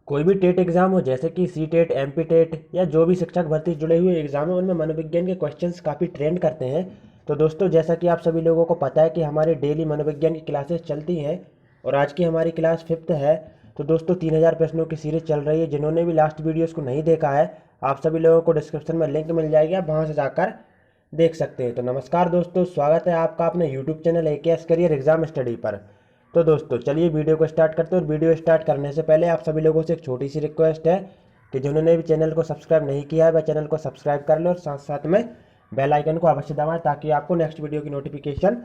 कोई भी TET exam हो, जैसे कि C TET, M P TET या जो भी शिक्षक भर्ती से जुड़े हुए एग्जाम है, उनमें मनोविज्ञान के क्वेश्चंस काफ़ी ट्रेंड करते हैं। तो दोस्तों, जैसा कि आप सभी लोगों को पता है कि हमारी डेली मनोविज्ञान की क्लासेस चलती हैं और आज की हमारी क्लास 5th है। तो दोस्तों, 3000 प्रश्नों की सीरीज चल रही है। जिन्होंने भी लास्ट वीडियोज़ को नहीं देखा है, आप सभी लोगों को डिस्क्रिप्शन में लिंक मिल जाएगी, आप वहाँ से जाकर देख सकते हैं। तो नमस्कार दोस्तों, स्वागत है आपका अपने YouTube channel AKS career exam study पर। तो दोस्तों, चलिए वीडियो को स्टार्ट करते हैं। और वीडियो स्टार्ट करने से पहले आप सभी लोगों से एक छोटी सी रिक्वेस्ट है कि जिन्होंने भी चैनल को सब्सक्राइब नहीं किया है वह चैनल को सब्सक्राइब कर लो और साथ साथ में बेल आइकन को अवश्य दबाएं, ताकि आपको नेक्स्ट वीडियो की नोटिफिकेशन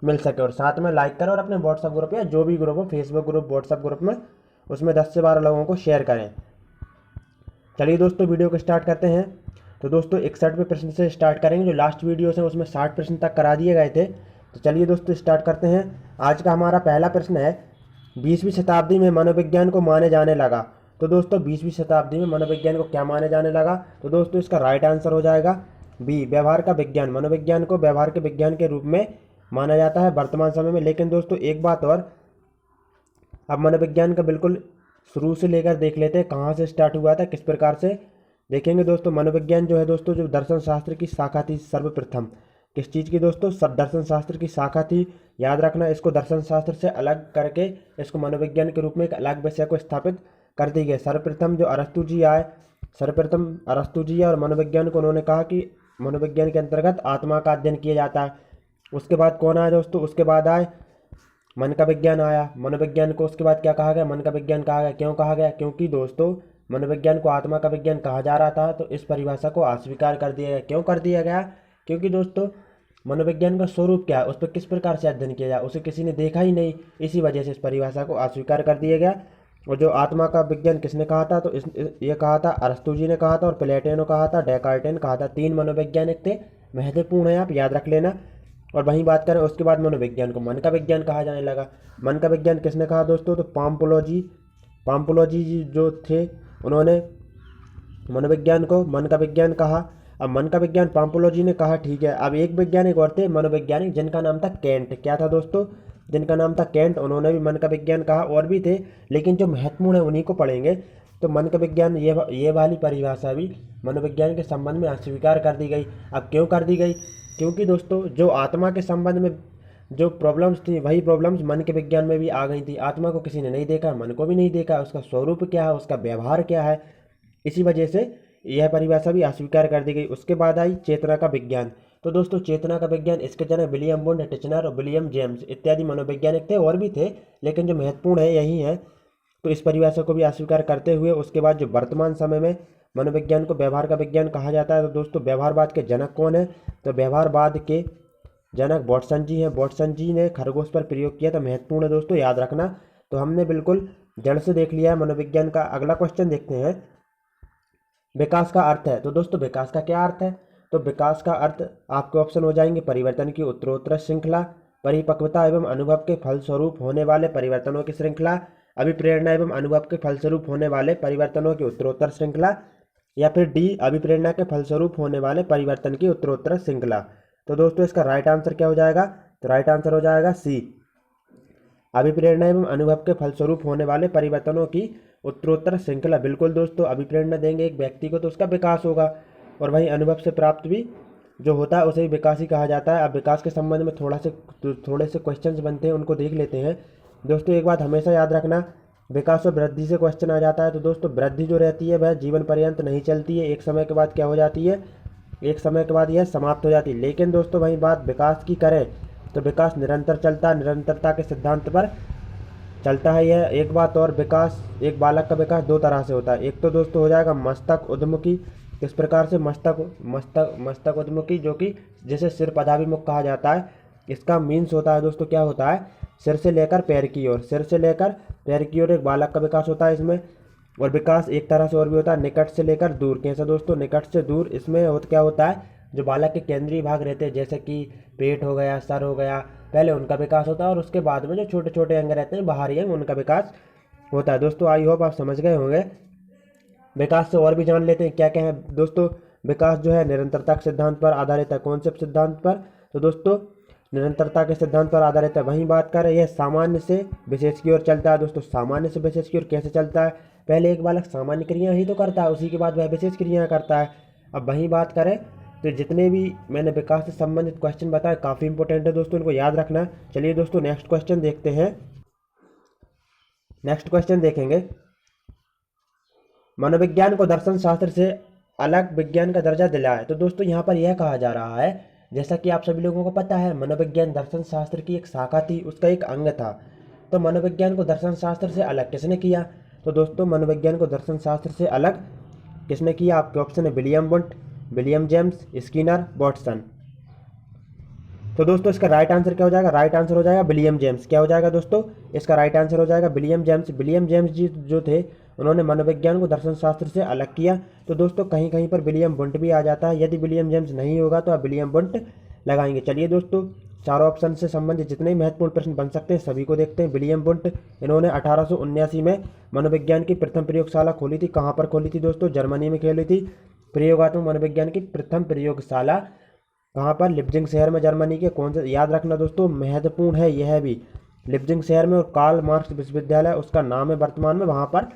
मिल सके। और साथ में लाइक करें और अपने व्हाट्सअप ग्रुप या जो भी ग्रुप हो, फेसबुक ग्रुप, व्हाट्सअप ग्रुप में, उसमें 10 से 12 लोगों को शेयर करें। चलिए दोस्तों, वीडियो को स्टार्ट करते हैं। तो दोस्तों, 61वें प्रश्न से स्टार्ट करेंगे। जो लास्ट वीडियो है उसमें 60 प्रश्न तक करा दिए गए थे। तो चलिए दोस्तों, स्टार्ट करते हैं। आज का हमारा पहला प्रश्न है, 20वीं शताब्दी में मनोविज्ञान को माने जाने लगा। तो दोस्तों, 20वीं शताब्दी में मनोविज्ञान को क्या माने जाने लगा? तो दोस्तों, इसका राइट आंसर हो जाएगा बी, व्यवहार का विज्ञान। मनोविज्ञान को व्यवहार के विज्ञान के रूप में माना जाता है वर्तमान समय में। लेकिन दोस्तों, एक बात और, अब मनोविज्ञान का बिल्कुल शुरू से लेकर देख लेते हैं कहाँ से स्टार्ट हुआ था, किस प्रकार से देखेंगे। दोस्तों, मनोविज्ञान जो है दोस्तों, जो दर्शन शास्त्र की शाखा थी सर्वप्रथम, किस चीज़ की दोस्तों? सब दर्शन शास्त्र की शाखा थी। याद रखना, इसको दर्शन शास्त्र से अलग करके इसको मनोविज्ञान के रूप में एक अलग विषय को स्थापित कर दी गई। सर्वप्रथम जो अरस्तु जी आए, सर्वप्रथम अरस्तु जी और मनोविज्ञान को उन्होंने कहा कि मनोविज्ञान के अंतर्गत आत्मा का अध्ययन किया जाता है। उसके बाद कौन आया दोस्तों? उसके बाद आए मन का विज्ञान आया। मनोविज्ञान को उसके बाद क्या कहा गया? मन का विज्ञान कहा गया। क्यों कहा गया? क्योंकि दोस्तों, मनोविज्ञान को आत्मा का विज्ञान कहा जा रहा था, तो इस परिभाषा को अस्वीकार कर दिया गया। क्यों कर दिया गया? क्योंकि दोस्तों, मनोविज्ञान का स्वरूप क्या है, उस पर किस प्रकार से अध्ययन किया जाए, उसे किसी ने देखा ही नहीं। इसी वजह से इस परिभाषा को अस्वीकार कर दिया गया। और जो आत्मा का विज्ञान किसने कहा था? तो ये कहा था अरस्तु जी ने कहा था, और प्लेटो कहा था, डेकार्ट ने कहा था। 3 मनोवैज्ञानिक थे, महत्वपूर्ण है, आप याद रख लेना। और वहीं बात करें उसके बाद मनोविज्ञान को मन का विज्ञान कहा जाने लगा। मन का विज्ञान किसने कहा दोस्तों? तो पाम्पोलोजी जी जो थे, उन्होंने मनोविज्ञान को मन का विज्ञान कहा। अब मन का विज्ञान पाम्पोलोजी ने कहा, ठीक है। अब एक वैज्ञानिक और थे मनोवैज्ञानिक, जिनका नाम था केंट। क्या था दोस्तों? जिनका नाम था केंट। उन्होंने भी मन का विज्ञान कहा। और भी थे, लेकिन जो महत्वपूर्ण है उन्हीं को पढ़ेंगे। तो मन का विज्ञान, ये वाली परिभाषा भी मनोविज्ञान के संबंध में अस्वीकार कर दी गई। अब क्यों कर दी गई? क्योंकि दोस्तों, जो आत्मा के संबंध में जो प्रॉब्लम्स थी, वही प्रॉब्लम्स मन के विज्ञान में भी आ गई थी। आत्मा को किसी ने नहीं देखा, मन को भी नहीं देखा, उसका स्वरूप क्या है, उसका व्यवहार क्या है, इसी वजह से यह परिभाषा भी अस्वीकार कर दी गई। उसके बाद आई चेतना का विज्ञान। तो दोस्तों, चेतना का विज्ञान, इसके जनक विलियम वुंड, टिचनर और विलियम जेम्स इत्यादि मनोवैज्ञानिक थे। और भी थे, लेकिन जो महत्वपूर्ण है यही है। तो इस परिभाषा को भी अस्वीकार करते हुए उसके बाद जो वर्तमान समय में मनोविज्ञान को व्यवहार का विज्ञान कहा जाता है। तो दोस्तों, व्यवहारवाद के जनक कौन है? तो व्यवहारवाद के जनक वॉटसन जी हैं। वॉटसन जी ने खरगोश पर प्रयोग किया था। महत्वपूर्ण है दोस्तों, याद रखना। तो हमने बिल्कुल जड़ से देख लिया है मनोविज्ञान का। अगला क्वेश्चन देखते हैं, विकास का अर्थ है। तो दोस्तों, विकास का क्या अर्थ है? तो विकास का अर्थ आपके ऑप्शन हो जाएंगे, परिवर्तन की उत्तरोत्तर श्रृंखला, परिपक्वता एवं अनुभव के फलस्वरूप होने वाले परिवर्तनों की श्रृंखला, अभिप्रेरणा एवं अनुभव के फलस्वरूप होने वाले परिवर्तनों की उत्तरोत्तर श्रृंखला, या फिर डी, अभिप्रेरणा के फलस्वरूप होने वाले परिवर्तन की उत्तरोत्तर श्रृंखला। तो दोस्तों, इसका राइट आंसर क्या हो जाएगा? तो राइट आंसर हो जाएगा सी, अभिप्रेरणा एवं अनुभव के फलस्वरूप होने वाले परिवर्तनों की उत्तरोत्तर श्रृंखला। बिल्कुल दोस्तों, अभिप्रेरणा देंगे एक व्यक्ति को तो उसका विकास होगा, और वहीं अनुभव से प्राप्त भी जो होता है उसे भी विकास ही कहा जाता है। अब विकास के संबंध में थोड़े से क्वेश्चंस बनते हैं, उनको देख लेते हैं। दोस्तों, एक बात हमेशा याद रखना, विकास और वृद्धि से क्वेश्चन आ जाता है। तो दोस्तों, वृद्धि जो रहती है वह जीवन पर्यंत नहीं चलती है, एक समय के बाद क्या हो जाती है? एक समय के बाद यह समाप्त हो जाती है। लेकिन दोस्तों, वहीं बात विकास की करें तो विकास निरंतर चलता है, निरंतरता के सिद्धांत पर चलता है यह। एक बात और, विकास, एक बालक का विकास 2 तरह से होता है। एक तो दोस्तों हो जाएगा मस्तक उद्मुखी। किस प्रकार से? मस्तक उद्मुखी, जो कि जिसे सिर पदाभिमुख कहा जाता है। इसका मीन्स होता है दोस्तों, क्या होता है? सिर से लेकर पैर की ओर, सिर से लेकर पैर की ओर एक बालक का विकास होता है इसमें। और विकास एक तरह से और भी होता है, निकट से लेकर दूर। कैसा दोस्तों? निकट से दूर। इसमें क्या होता है? जो बालक के केंद्रीय भाग रहते हैं, जैसे कि पेट हो गया, सर हो गया, पहले उनका विकास होता है, और उसके बाद में जो छोटे छोटे अंग रहते हैं, बाहरी अंग, उनका विकास होता है। दोस्तों, आई होप आप समझ गए होंगे। विकास से और भी जान लेते हैं क्या क्या है दोस्तों। विकास जो है निरंतरता के सिद्धांत पर आधारित है। कौन से सिद्धांत पर? तो दोस्तों, निरंतरता के सिद्धांत पर आधारित है। वहीं बात करें यह सामान्य से विशेष की ओर चलता है। दोस्तों सामान्य से विशेष की ओर कैसे चलता है, पहले एक बालक सामान्य क्रिया ही तो करता है, उसी के बाद वह विशेष क्रियाएं करता है। अब वहीं बात करें तो जितने भी मैंने विकास से संबंधित क्वेश्चन बताए काफ़ी इंपॉर्टेंट है दोस्तों, इनको याद रखना है। चलिए दोस्तों नेक्स्ट क्वेश्चन देखते हैं। नेक्स्ट क्वेश्चन देखेंगे, मनोविज्ञान को दर्शन शास्त्र से अलग विज्ञान का दर्जा दिला है। तो दोस्तों यहाँ पर यह कहा जा रहा है, जैसा कि आप सभी लोगों को पता है मनोविज्ञान दर्शन शास्त्र की एक शाखा थी, उसका एक अंग था। तो मनोविज्ञान को दर्शन शास्त्र से अलग किसने किया? तो दोस्तों मनोविज्ञान को दर्शन शास्त्र से अलग किसने किया? आपके ऑप्शन है William Wundt, William James, Skinner, Watson. तो दोस्तों इसका राइट आंसर क्या हो जाएगा? राइट आंसर हो जाएगा विलियम जेम्स। क्या हो जाएगा दोस्तों? इसका राइट आंसर हो जाएगा विलियम जेम्स। विलियम जेम्स जी जो थे उन्होंने मनोविज्ञान को दर्शन शास्त्र से अलग किया। तो दोस्तों कहीं कहीं पर विलियम वुंट भी आ जाता है, यदि विलियम जेम्स नहीं होगा तो आप विलियम वुंट लगाएंगे। चलिए दोस्तों चारों ऑप्शन से संबंधित जितने महत्वपूर्ण प्रश्न बन सकते हैं सभी को देखते हैं। विलियम वुंट इन्होंने 1879 में मनोविज्ञान की प्रथम प्रयोगशाला खोली थी। कहाँ पर खोली थी दोस्तों? जर्मनी में खोली थी। प्रयोगात्मक मनोविज्ञान की प्रथम प्रयोगशाला कहाँ पर? लिप्जिंग शहर में, जर्मनी के। कौन सा? याद रखना दोस्तों, महत्वपूर्ण है यह भी। लिप्जिंग शहर में, और कार्ल मार्क्स विश्वविद्यालय उसका नाम है वर्तमान में, वहाँ पर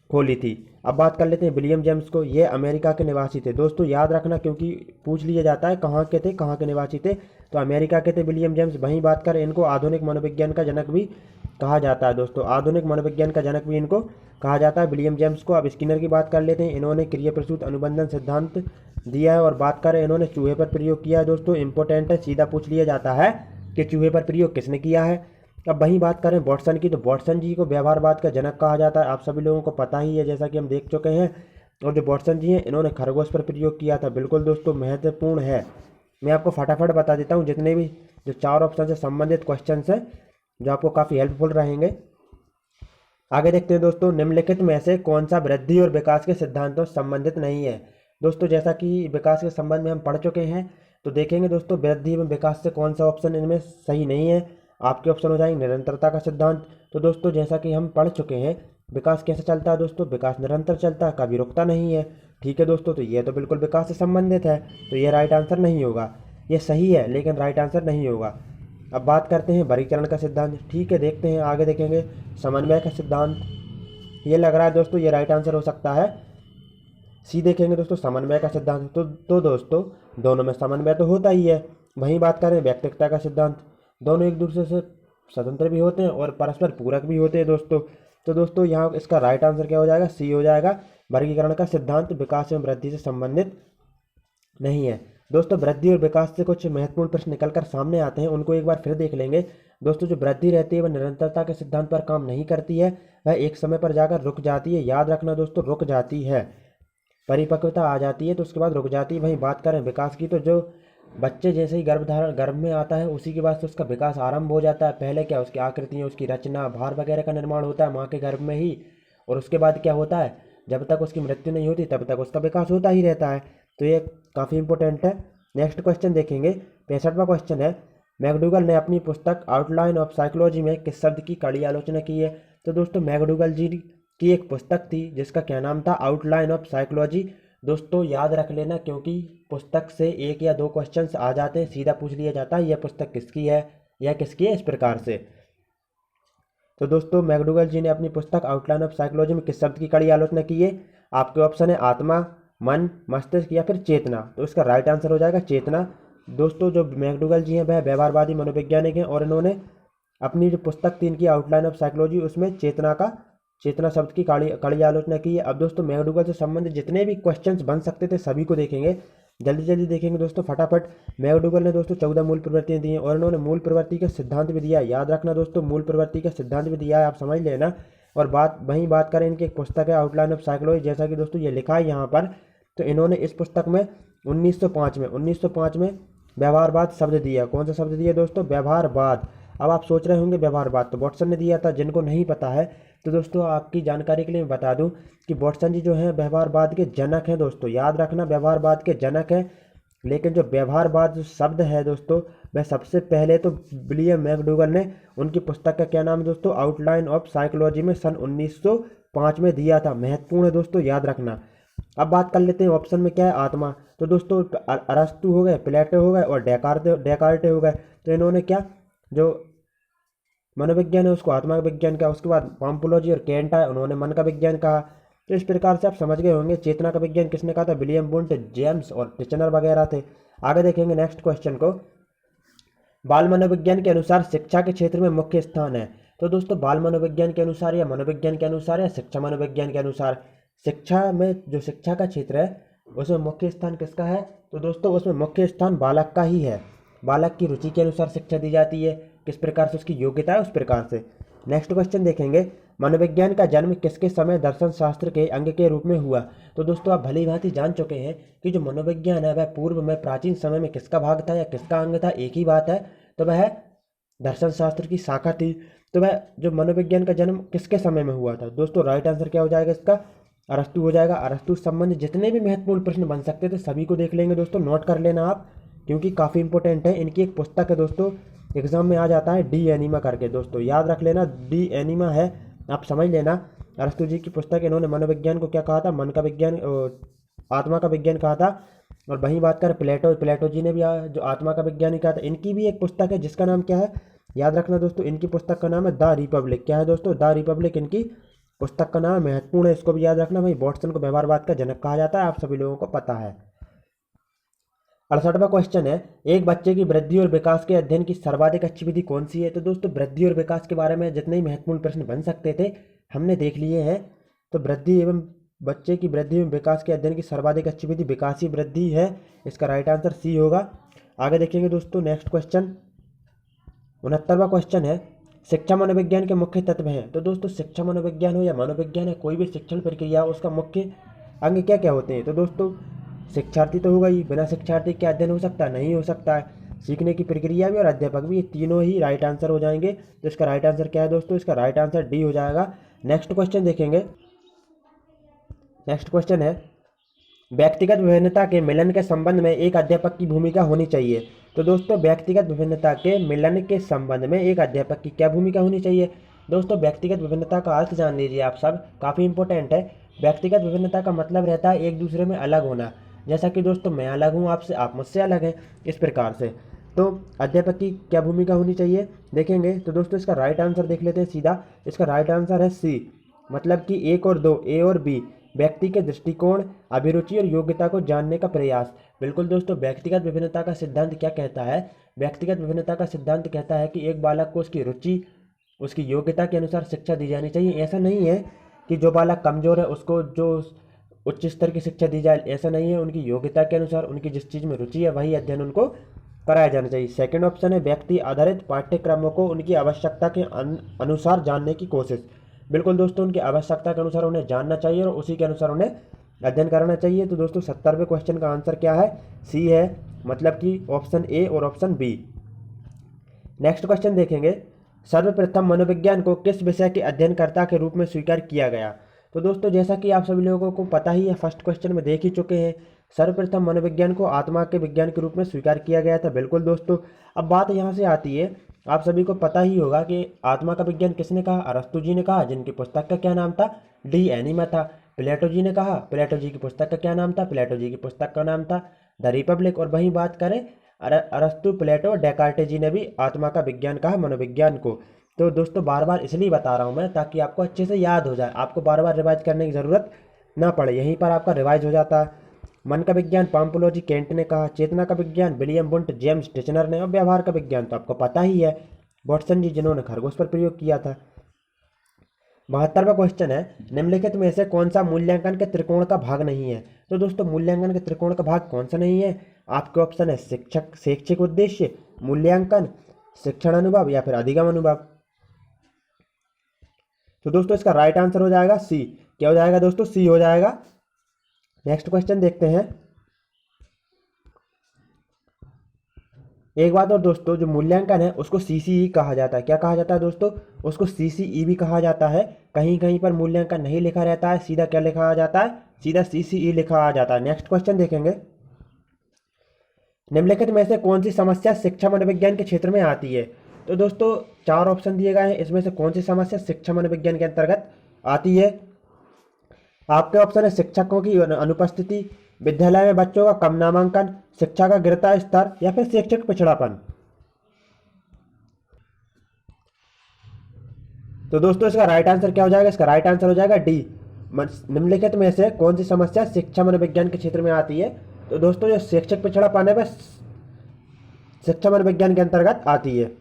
खोली थी। अब बात कर लेते हैं विलियम जेम्स को। ये अमेरिका के निवासी थे दोस्तों, याद रखना क्योंकि पूछ लिया जाता है कहाँ के थे, कहाँ के निवासी थे। तो अमेरिका के थे विलियम जेम्स। वहीं बात करें इनको आधुनिक मनोविज्ञान का जनक भी कहा जाता है दोस्तों, आधुनिक मनोविज्ञान का जनक भी इनको कहा जाता है विलियम जेम्स को। अब स्किनर की बात कर लेते हैं। इन्होंने क्रिया प्रसूत अनुबंधन सिद्धांत दिया है। और बात करें इन्होंने चूहे पर प्रयोग किया है दोस्तों, इंपॉर्टेंट है, सीधा पूछ लिया जाता है कि चूहे पर प्रयोग किसने किया है। अब वहीं बात करें वाटसन की, तो वाटसन जी को व्यवहारवाद का जनक कहा जाता है। आप सभी लोगों को पता ही है, जैसा कि हम देख चुके हैं। और जो वाटसन जी हैं इन्होंने खरगोश पर प्रयोग किया था। बिल्कुल दोस्तों महत्वपूर्ण है। मैं आपको फटाफट बता देता हूँ जितने भी जो चार ऑप्शन से संबंधित क्वेश्चन हैं जो आपको काफ़ी हेल्पफुल रहेंगे। आगे देखते हैं दोस्तों, निम्नलिखित में से कौन सा वृद्धि और विकास के सिद्धांतों से संबंधित नहीं है। दोस्तों जैसा कि विकास के संबंध में हम पढ़ चुके हैं, तो देखेंगे दोस्तों वृद्धि एवं विकास से कौन सा ऑप्शन इनमें सही नहीं है। आपके ऑप्शन हो जाएंगे निरंतरता का सिद्धांत। तो दोस्तों जैसा कि हम पढ़ चुके हैं विकास कैसे चलता है दोस्तों? विकास निरंतर चलता है, कभी रुकता नहीं है। ठीक है दोस्तों, तो ये तो बिल्कुल विकास से संबंधित है, तो ये राइट आंसर नहीं होगा। ये सही है लेकिन राइट आंसर नहीं होगा। अब बात करते हैं वर्गीकरण का सिद्धांत। ठीक है, देखते हैं आगे देखेंगे समन्वय का सिद्धांत। ये लग रहा है दोस्तों ये राइट आंसर हो सकता है। सी देखेंगे दोस्तों समन्वय का सिद्धांत। तो दोस्तों दोनों में समन्वय तो होता ही है। वहीं बात करें व्यक्तिकता का सिद्धांत, दोनों एक दूसरे से स्वतंत्र भी होते हैं और परस्पर पूरक भी होते हैं दोस्तों। तो दोस्तों यहाँ इसका राइट आंसर क्या हो जाएगा? सी हो जाएगा। वर्गीकरण का सिद्धांत विकास एवं वृद्धि से संबंधित नहीं है। दोस्तों वृद्धि और विकास से कुछ महत्वपूर्ण प्रश्न निकल कर सामने आते हैं, उनको एक बार फिर देख लेंगे। दोस्तों जो वृद्धि रहती है वह निरंतरता के सिद्धांत पर काम नहीं करती है, वह एक समय पर जाकर रुक जाती है। याद रखना दोस्तों, रुक जाती है, परिपक्वता आ जाती है तो उसके बाद रुक जाती है। वहीं बात करें विकास की, तो जो बच्चे जैसे ही गर्भ में आता है उसी के बाद से उसका विकास आरंभ हो जाता है। पहले क्या उसकी आकृतियाँ, उसकी रचना, भार वगैरह का निर्माण होता है माँ के गर्भ में ही, और उसके बाद क्या होता है जब तक उसकी मृत्यु नहीं होती तब तक उसका विकास होता ही रहता है। तो ये काफ़ी इंपॉर्टेंट है। नेक्स्ट क्वेश्चन देखेंगे, 65वां क्वेश्चन है, मैकडूगल ने अपनी पुस्तक आउटलाइन ऑफ साइकोलॉजी में किस शब्द की कड़ी आलोचना की है। तो दोस्तों मैकडूगल जी की एक पुस्तक थी जिसका क्या नाम था? Outline of psychology. दोस्तों याद रख लेना क्योंकि पुस्तक से एक या दो क्वेश्चंस आ जाते हैं, सीधा पूछ लिया जाता है यह पुस्तक किसकी है या किसकी है, इस प्रकार से। तो दोस्तों मैकडूगल जी ने अपनी पुस्तक आउटलाइन ऑफ साइकोलॉजी में किस शब्द की कड़ी आलोचना की है? आपके ऑप्शन है आत्मा, मन, मस्तिष्क या फिर चेतना। तो इसका राइट आंसर हो जाएगा चेतना। दोस्तों जो मैकडूगल जी हैं वह व्यवहारवादी मनोवैज्ञानिक हैं और इन्होंने अपनी जो पुस्तक थी इनकी आउटलाइन ऑफ साइकोलॉजी उसमें चेतना शब्द की कड़ी आलोचना की है। अब दोस्तों मैकडूगल से संबंधित जितने भी क्वेश्चंस बन सकते थे सभी को देखेंगे, जल्दी जल्दी देखेंगे दोस्तों फटाफट। मैकडूगल ने दोस्तों 14 मूल प्रवृत्तियां दी हैं और इन्होंने मूल प्रवृत्ति का सिद्धांत भी दिया है। याद रखना दोस्तों, मूल प्रवृत्ति का सिद्धांत भी दिया है, आप समझ लेना। और बात करें इनकी एक पुस्तक है आउटलाइन ऑफ साइकोलॉजी, जैसा कि दोस्तों ये लिखा है यहाँ पर। तो इन्होंने इस पुस्तक में 1905 में व्यवहारवाद शब्द दिया। कौन सा शब्द दिया दोस्तों? व्यवहारवाद। अब आप सोच रहे होंगे व्यवहारवाद तो वाटसन ने दिया था, जिनको नहीं पता है तो दोस्तों आपकी जानकारी के लिए मैं बता दूं कि वाटसन जी जो हैं व्यवहारवाद के जनक हैं दोस्तों। याद रखना व्यवहारवाद के जनक हैं, लेकिन जो व्यवहारवाद शब्द है दोस्तों वह सबसे पहले तो विलियम मैकडूगल ने उनकी पुस्तक का क्या नाम है दोस्तों? आउटलाइन ऑफ साइकोलॉजी में सन 1905 में दिया था। महत्वपूर्ण है दोस्तों, याद रखना। अब बात कर लेते हैं ऑप्शन में क्या है, आत्मा। तो दोस्तों अरस्तु हो गए, प्लेटो हो गए और डेकार्टे हो गए। तो इन्होंने क्या, जो मनोविज्ञान है उसको आत्मा का विज्ञान कहा। उसके बाद पाम्पुलोजी और केंट आए, उन्होंने मन का विज्ञान कहा। तो इस प्रकार से आप समझ गए होंगे। चेतना का विज्ञान किसने कहा था, विलियम वुंट, जेम्स और टिचनर वगैरह थे। आगे देखेंगे नेक्स्ट क्वेश्चन को। बाल मनोविज्ञान के अनुसार शिक्षा के क्षेत्र में मुख्य स्थान है। तो दोस्तों बाल मनोविज्ञान के अनुसार या मनोविज्ञान के अनुसार या शिक्षा मनोविज्ञान के अनुसार, शिक्षा में जो शिक्षा का क्षेत्र है उसमें मुख्य स्थान किसका है, तो दोस्तों उसमें मुख्य स्थान बालक का ही है। बालक की रुचि के अनुसार शिक्षा दी जाती है, किस प्रकार से उसकी योग्यता है उस प्रकार से। नेक्स्ट क्वेश्चन देखेंगे, मनोविज्ञान का जन्म किसके समय दर्शन शास्त्र के अंग के रूप में हुआ। तो दोस्तों आप भली भांति जान चुके हैं कि जो मनोविज्ञान है वह पूर्व में प्राचीन समय में किसका भाग था या किसका अंग था, एक ही बात है। तो वह दर्शन शास्त्र की शाखा थी। तो वह जो मनोविज्ञान का जन्म किसके समय में हुआ था, दोस्तों राइट आंसर क्या हो जाएगा इसका, अरस्तु हो जाएगा। अरस्तु संबंधी जितने भी महत्वपूर्ण प्रश्न बन सकते थे सभी को देख लेंगे दोस्तों, नोट कर लेना आप, क्योंकि काफ़ी इंपॉर्टेंट है। इनकी एक पुस्तक है दोस्तों, एग्जाम में आ जाता है, डी एनिमा करके, दोस्तों याद रख लेना, डी एनिमा है, आप समझ लेना। अरस्तु जी की पुस्तक, इन्होंने मनोविज्ञान को क्या कहा था, मन का विज्ञान, आत्मा का विज्ञान कहा था। और वहीं बात करें प्लेटो जी ने भी जो आत्मा का विज्ञान ही कहा था। इनकी भी एक पुस्तक है जिसका नाम क्या है, याद रखना दोस्तों, इनकी पुस्तक का नाम है द रिपब्लिक। क्या है दोस्तों, द रिपब्लिक इनकी पुस्तक का नाम, महत्वपूर्ण है, इसको भी याद रखना। भाई वॉटसन को व्यवहारवाद का जनक कहा जाता है, आप सभी लोगों को पता है। 68वां क्वेश्चन है, एक बच्चे की वृद्धि और विकास के अध्ययन की सर्वाधिक अच्छी विधि कौन सी है। तो दोस्तों वृद्धि और विकास के बारे में जितने ही महत्वपूर्ण प्रश्न बन सकते थे हमने देख लिए हैं। तो वृद्धि एवं बच्चे की वृद्धि एवं विकास के अध्ययन की सर्वाधिक अच्छी विधि विकासी वृद्धि है, इसका राइट आंसर सी होगा। आगे देखेंगे दोस्तों नेक्स्ट क्वेश्चन, 69वां क्वेश्चन है, शिक्षा मनोविज्ञान के मुख्य तत्व हैं। तो दोस्तों शिक्षा मनोविज्ञान हो या मनोविज्ञान है, कोई भी शिक्षण प्रक्रिया हो उसका मुख्य अंग क्या क्या होते हैं। तो दोस्तों शिक्षार्थी तो होगा ही, बिना शिक्षार्थी के अध्ययन हो सकता है, नहीं हो सकता है। सीखने की प्रक्रिया भी और अध्यापक भी, ये तीनों ही राइट आंसर हो जाएंगे। तो इसका राइट आंसर क्या है दोस्तों, इसका राइट आंसर डी हो जाएगा। नेक्स्ट क्वेश्चन देखेंगे, नेक्स्ट क्वेश्चन है, व्यक्तिगत विभिन्नता के मिलन के संबंध में एक अध्यापक की भूमिका होनी चाहिए। तो दोस्तों व्यक्तिगत विभिन्नता के मिलन के संबंध में एक अध्यापक की क्या भूमिका होनी चाहिए। दोस्तों व्यक्तिगत विभिन्नता का अर्थ जान लीजिए आप सब, काफ़ी इंपॉर्टेंट है। व्यक्तिगत विभिन्नता का मतलब रहता है एक दूसरे में अलग होना, जैसा कि दोस्तों मैं अलग हूँ आपसे, आप मुझसे अलग हैं, इस प्रकार से। तो अध्यापक की क्या भूमिका होनी चाहिए देखेंगे। तो दोस्तों इसका राइट आंसर देख लेते हैं सीधा, इसका राइट आंसर है सी, मतलब कि एक और दो, ए और बी, व्यक्ति के दृष्टिकोण, अभिरुचि और योग्यता को जानने का प्रयास। बिल्कुल दोस्तों, व्यक्तिगत विभिन्नता का सिद्धांत क्या कहता है, व्यक्तिगत विभिन्नता का सिद्धांत कहता है कि एक बालक को उसकी रुचि, उसकी योग्यता के अनुसार शिक्षा दी जानी चाहिए। ऐसा नहीं है कि जो बालक कमज़ोर है उसको जो उच्च स्तर की शिक्षा दी जाए, ऐसा नहीं है। उनकी योग्यता के अनुसार, उनकी जिस चीज़ में रुचि है वही अध्ययन उनको कराया जाना चाहिए। सेकंड ऑप्शन है, व्यक्ति आधारित पाठ्यक्रमों को उनकी आवश्यकता के अनुसार जानने की कोशिश। बिल्कुल दोस्तों, उनकी आवश्यकता के अनुसार उन्हें जानना चाहिए और उसी के अनुसार उन्हें अध्ययन कराना चाहिए। तो दोस्तों 70वें क्वेश्चन का आंसर क्या है, सी है, मतलब कि ऑप्शन ए और ऑप्शन बी। नेक्स्ट क्वेश्चन देखेंगे, सर्वप्रथम मनोविज्ञान को किस विषय के अध्ययनकर्ता के रूप में स्वीकार किया गया। तो दोस्तों जैसा कि आप सभी लोगों को पता ही है, फर्स्ट क्वेश्चन में देख ही चुके हैं, सर्वप्रथम मनोविज्ञान को आत्मा के विज्ञान के रूप में स्वीकार किया गया था। बिल्कुल दोस्तों, अब बात यहाँ से आती है, आप सभी को पता ही होगा कि आत्मा का विज्ञान किसने कहा, अरस्तु जी ने कहा, जिनकी पुस्तक का क्या नाम था, डी एनिमा था। प्लेटो जी ने कहा, प्लेटो जी की पुस्तक का क्या नाम था, प्लेटो जी की पुस्तक का नाम था द रिपब्लिक। और वहीं बात करें अरस्तु, प्लेटो, डेकार्टे जी ने भी आत्मा का विज्ञान कहा, मनोविज्ञान को। तो दोस्तों बार बार इसलिए बता रहा हूँ मैं, ताकि आपको अच्छे से याद हो जाए, आपको बार बार रिवाइज करने की ज़रूरत ना पड़े, यहीं पर आपका रिवाइज हो जाता है। मन का विज्ञान पाम्पुलोजी, केंट ने कहा। चेतना का विज्ञान विलियम वुंट, जेम्स टिचनर ने। और व्यवहार का विज्ञान तो आपको पता ही है, वॉटसन जी, जिन्होंने खरगोश पर प्रयोग किया था। 72वां क्वेश्चन है, निम्नलिखित में से कौन सा मूल्यांकन के त्रिकोण का भाग नहीं है। तो दोस्तों मूल्यांकन के त्रिकोण का भाग कौन सा नहीं है, आपके ऑप्शन है शिक्षक, शैक्षिक उद्देश्य, मूल्यांकन, शिक्षण अनुभव या फिर अधिगम अनुभव। तो दोस्तों इसका राइट आंसर हो जाएगा सी। क्या हो जाएगा दोस्तों, सी हो जाएगा। नेक्स्ट क्वेश्चन देखते हैं। एक बात और दोस्तों, जो मूल्यांकन है उसको सीसीई कहा जाता है। क्या कहा जाता है दोस्तों, उसको सीसीई भी कहा जाता है। कहीं कहीं पर मूल्यांकन नहीं लिखा रहता है, सीधा क्या लिखा आ जाता है, सीधा सीसीई लिखा आ जाता है। नेक्स्ट क्वेश्चन देखेंगे, निम्नलिखित में से कौन सी समस्या शिक्षा मनोविज्ञान के क्षेत्र में आती है। तो दोस्तों 4 ऑप्शन दिए गए हैं, इसमें से कौन सी समस्या शिक्षा मनोविज्ञान के अंतर्गत आती है। आपके ऑप्शन है शिक्षकों की अनुपस्थिति, विद्यालय में बच्चों का कम नामांकन, शिक्षा का गिरता स्तर या फिर शैक्षिक पिछड़ापन। तो दोस्तों इसका राइट आंसर क्या हो जाएगा? इसका राइट आंसर हो जाएगा डी। निम्नलिखित में से कौन सी समस्या शिक्षा मनोविज्ञान के क्षेत्र में आती है? तो दोस्तों जो शैक्षिक पिछड़ापन है वह शिक्षा मनोविज्ञान के अंतर्गत आती है।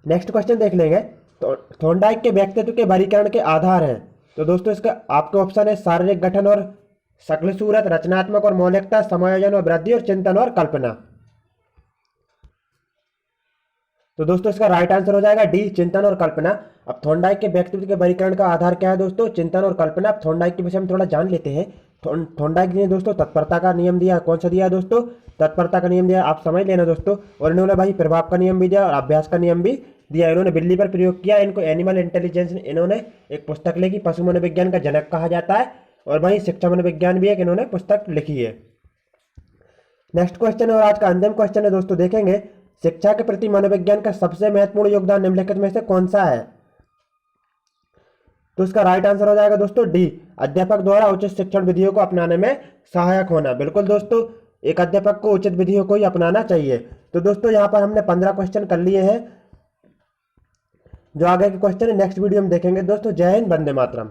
नेक्स्ट क्वेश्चन देख लेंगे। तो थॉर्नडाइक के व्यक्तित्व के वर्गीकरण के आधार हैं। तो दोस्तों इसका आपके ऑप्शन है शारीरिक गठन और शक्ल सूरत, रचनात्मक और मौलिकता, समायोजन और वृद्धि, और चिंतन और कल्पना। तो दोस्तों इसका राइट आंसर हो जाएगा डी, चिंतन और कल्पना। अब थॉर्नडाइक के व्यक्तित्व के वर्गीकरण का आधार क्या है दोस्तों? चिंतन और कल्पना। अब थॉर्नडाइक के विषय में थोड़ा जान लेते हैं। थॉर्नडाइक ने दोस्तों तत्परता का नियम दिया। कौन सा दिया दोस्तों? तत्परता का नियम दिया, आप समझ लेना दोस्तों। और इन्होंने भाई प्रभाव का नियम भी दिया और अभ्यास का नियम भी दिया। इन्होंने बिल्ली पर प्रयोग किया। इनको एनिमल इंटेलिजेंस, इन्होंने एक पुस्तक लिखी, पशु मनोविज्ञान का जनक कहा जाता है। और वहीं शिक्षा मनोविज्ञान भी एक इन्होंने पुस्तक लिखी है। नेक्स्ट क्वेश्चन और आज का अंतिम क्वेश्चन है दोस्तों, देखेंगे शिक्षा के प्रति मनोविज्ञान का सबसे महत्वपूर्ण योगदान निम्नलिखित में से कौन सा है? तो इसका राइट आंसर हो जाएगा दोस्तों डी, अध्यापक द्वारा उचित शिक्षण विधियों को अपनाने में सहायक होना। बिल्कुल दोस्तों, एक अध्यापक को उचित विधियों को ही अपनाना चाहिए। तो दोस्तों यहाँ पर हमने 15 क्वेश्चन कर लिए हैं। जो आगे के क्वेश्चन है नेक्स्ट वीडियो में देखेंगे दोस्तों। जय हिंद, वंदे मातरम।